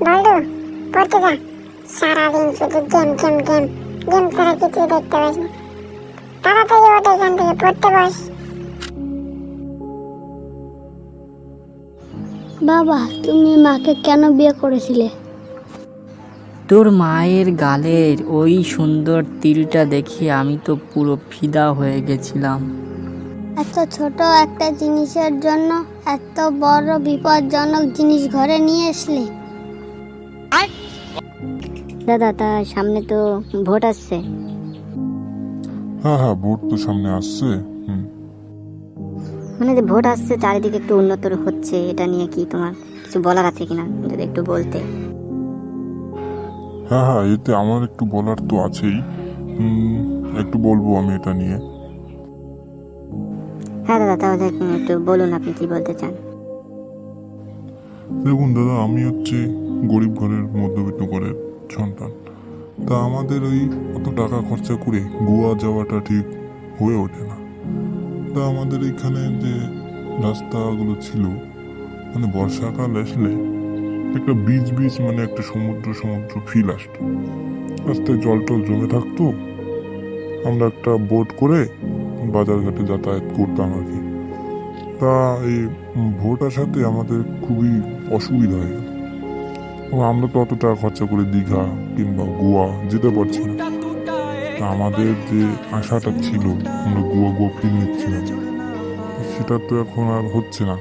বলু পড়তে যা। সারাদিন শুধু গেম গেম গেম গেম ছাড়া কিছু দেখতে পাস না। তাড়াতাড়ি ওঠে এখান থেকে, পড়তে বস। বাবা, তুমি মাকে কেন বিয়ে করেছিলে? তোর মায়ের গালের ওই সুন্দর তিলটা দেখে আমি তো পুরো ফিদা হয়ে গেছিলাম। এত ছোট একটা জিনিসের জন্য এত বড় বিপজ্জনক জিনিস ঘরে নিয়ে আসলে? দাদা, তা সামনে তো ভোট আসছে। হ্যাঁ হ্যাঁ, ভোট তো সামনে আসছে। মানে যে ভোট আসছে, চারিদিকে একটু উন্নত হচ্ছে, এটা নিয়ে কি তোমার কিছু বলার আছে কিনা, যদি একটু বলতে। হ্যাঁ হ্যাঁ, এতে আমার একটু বলার তো আছেই। একটু বলবো আমি এটা নিয়ে। হ্যাঁ দাদা, তাহলে একটু বলুন আপনি কি বলতে চান। দেখুন দাদা, আমি হচ্ছে গরিব ঘরের মধ্যবিত্ত ঘরের সন্তান। তা আমাদের ওই অত টাকা খরচা করে গোয়া যাওয়াটা ঠিক হয়ে ওঠে না। তা আমাদের এইখানে যে রাস্তাগুলো ছিল, মানে বর্ষাকাল আসলে একটা বিচ বিচ মানে একটা সমুদ্র সমুদ্র ফিল আসতো। রাস্তায় জল টল জমে থাকতো, আমরা একটা বোট করে বাজারঘাটে যাতায়াত করতাম আর কি। তা এই ভোট আসাতে আমাদের খুবই অসুবিধা হয়ে গেল। আমরা তো অত টাকা খরচা করে দীঘা কিংবা গোয়া যেতে পারছি না। তা আমাদের যে আশাটা ছিল, আমরা গোয়া গোয়া ফিল নিচ্ছিলাম, সেটা তো এখন আর হচ্ছে না।